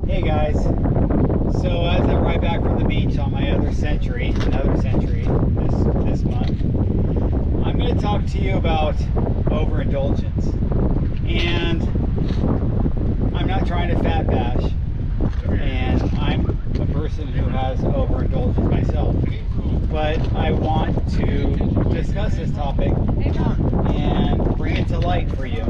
Hey guys, so as I ride back from the beach on my another century this month, I'm going to talk to you about overindulgence. And I'm not trying to fat bash, and I'm a person who has overindulgence myself, but I want to discuss this topic and bring it to light for you.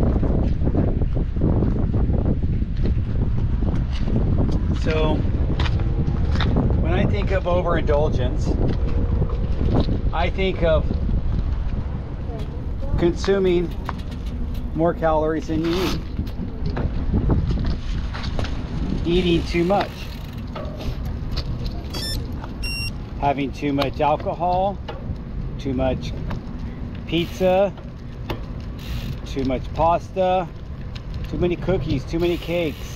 So, when I think of overindulgence, I think of consuming more calories than you need, eating too much, having too much alcohol, too much pizza, too much pasta, too many cookies, too many cakes.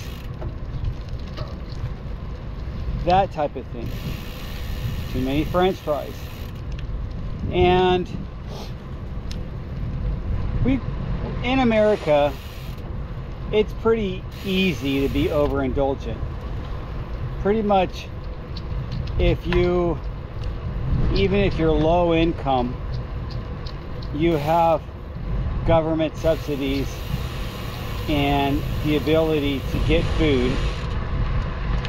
That type of thing. Too many French fries. And in America, it's pretty easy to be overindulgent. Pretty much, even if you're low income, you have government subsidies and the ability to get food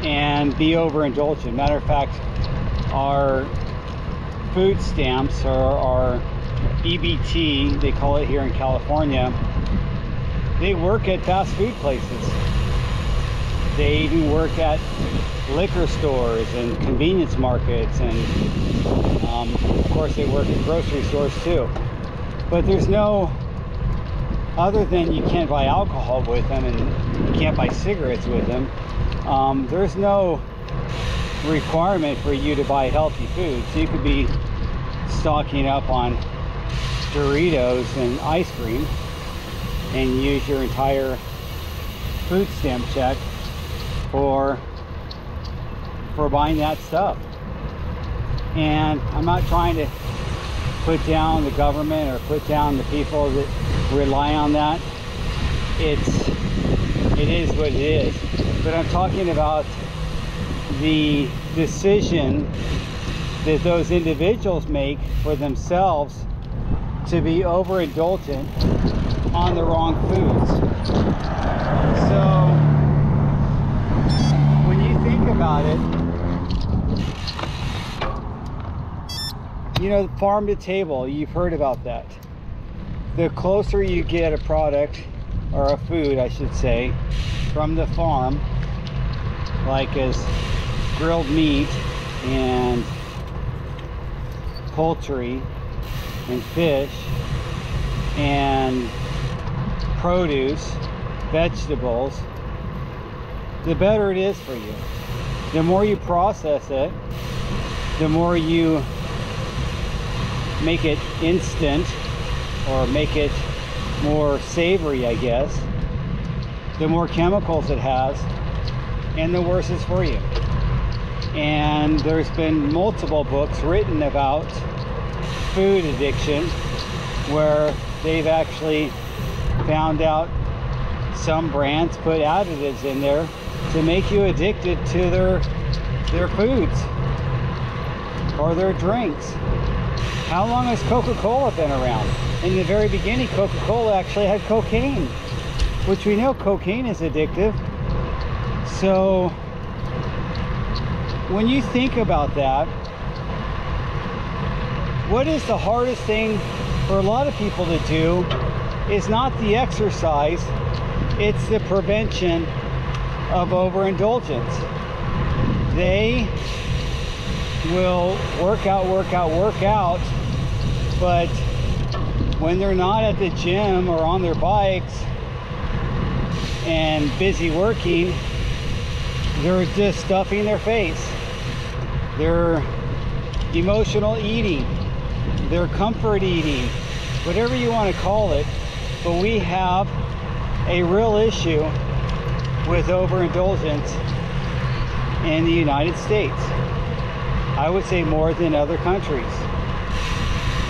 and be overindulgent. Matter of fact, our food stamps, or our EBT, they call it here in California, they work at fast food places. They even work at liquor stores and convenience markets, and of course they work at grocery stores too. But there's no, other than you can't buy alcohol with them and you can't buy cigarettes with them, there's no requirement for you to buy healthy food. So you could be stocking up on Doritos and ice cream and use your entire food stamp check for buying that stuff. And I'm not trying to put down the government or put down the people that rely on that. It is what it is. But I'm talking about the decision that those individuals make for themselves to be overindulgent on the wrong foods. So when you think about it, you know, farm to table, you've heard about that. The closer you get a product, or a food I should say, from the farm, like as grilled meat and poultry and fish and produce, vegetables, the better it is for you. The more you process it, the more you make it instant or make it more savory, I guess, the more chemicals it has, and the worse it's for you. And there's been multiple books written about food addiction where they've actually found out some brands put additives in there to make you addicted to their foods or their drinks. How long has Coca-Cola been around? In the very beginning, Coca-Cola actually had cocaine, which we know cocaine is addictive. So when you think about that, what is the hardest thing for a lot of people to do is not the exercise, it's the prevention of overindulgence. They will work out, but when they're not at the gym or on their bikes and busy working, they're just stuffing their face. They're emotional eating, they're comfort eating, whatever you want to call it. But we have a real issue with overindulgence in the United States. I would say more than other countries.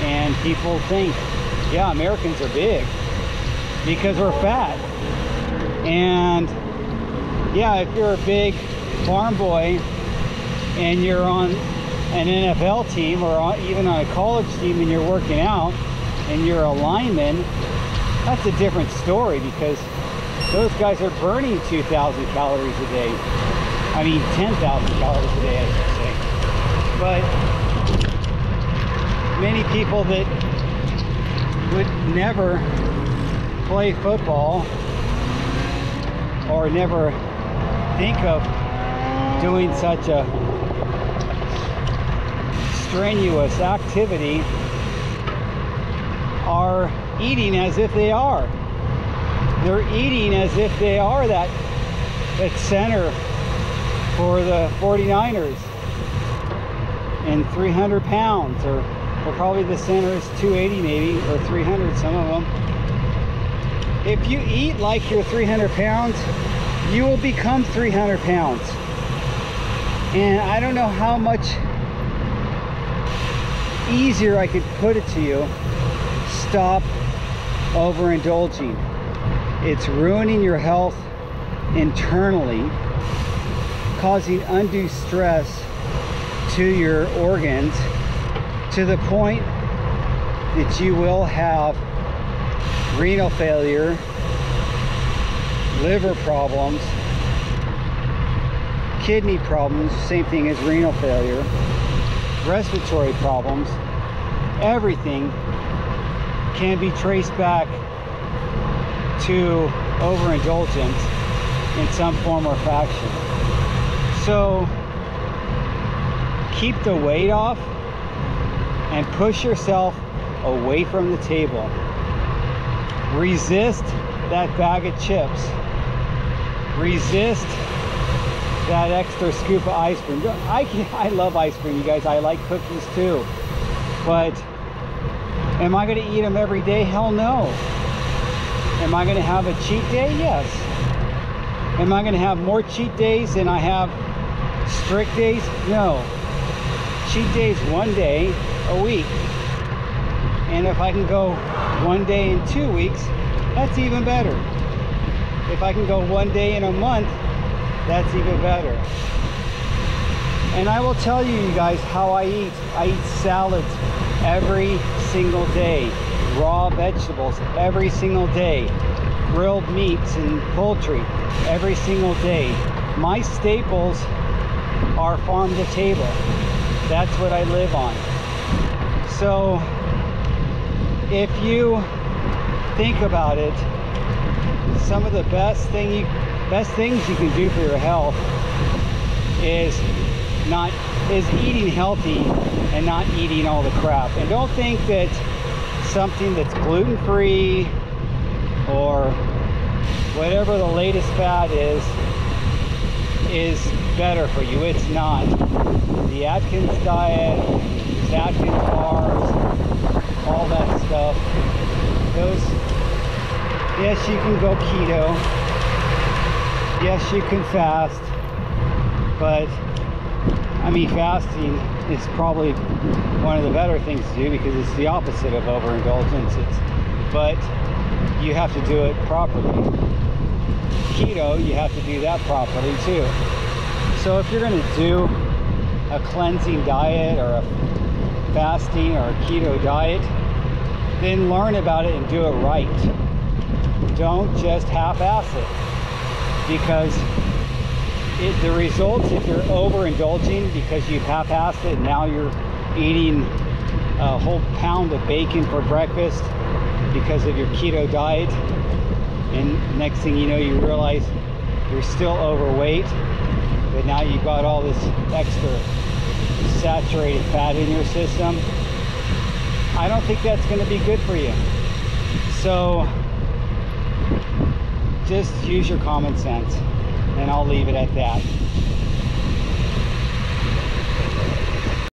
And people think, yeah, Americans are big because we're fat. And Yeah, if you're a big farm boy and you're on an NFL team or even on a college team and you're working out and you're a lineman, that's a different story, because those guys are burning 2,000 calories a day. I mean 10,000 calories a day, I should say. But many people that would never play football or never think of doing such a strenuous activity are eating as if they are. They're eating as if they are that center for the 49ers and 300 pounds, or probably the center is 280 maybe, or 300, some of them. If you eat like you're 300 pounds, you will become 300 pounds. And I don't know how much easier I could put it to you. Stop overindulging. It's ruining your health internally, causing undue stress to your organs, to the point that you will have renal failure, liver problems, kidney problems, same thing as renal failure, respiratory problems. Everything can be traced back to overindulgence in some form or fashion. So keep the weight off and push yourself away from the table. Resist that bag of chips. Resist that extra scoop of ice cream. I love ice cream, you guys. I like cookies too. But am I going to eat them every day? Hell no. Am I going to have a cheat day? Yes. Am I going to have more cheat days than I have strict days? No. Cheat days one day a week. And if I can go one day in 2 weeks, that's even better. If I can go one day in a month, that's even better. And I will tell you, you guys, how I eat. I eat salads every single day, raw vegetables every single day, grilled meats and poultry every single day. My staples are farm to table. That's what I live on. So if you think about it, some of the best things you can do for your health is eating healthy and not eating all the crap. And don't think that something that's gluten-free or whatever the latest fad is better for you. It's not. The Atkins diet, the Atkins bars, all that stuff, those, yes, you can go keto, yes, you can fast, but I mean, fasting is probably one of the better things to do, because it's the opposite of overindulgence. But you have to do it properly. Keto, you have to do that properly too. So if you're going to do a cleansing diet or a fasting or a keto diet, then learn about it and do it right. Don't just half-ass it, because the results, if you're overindulging because you've half-assed it and now you're eating a whole pound of bacon for breakfast because of your keto diet, and next thing you know, you realize you're still overweight, but now you've got all this extra saturated fat in your system, I don't think that's going to be good for you. So just use your common sense, and I'll leave it at that.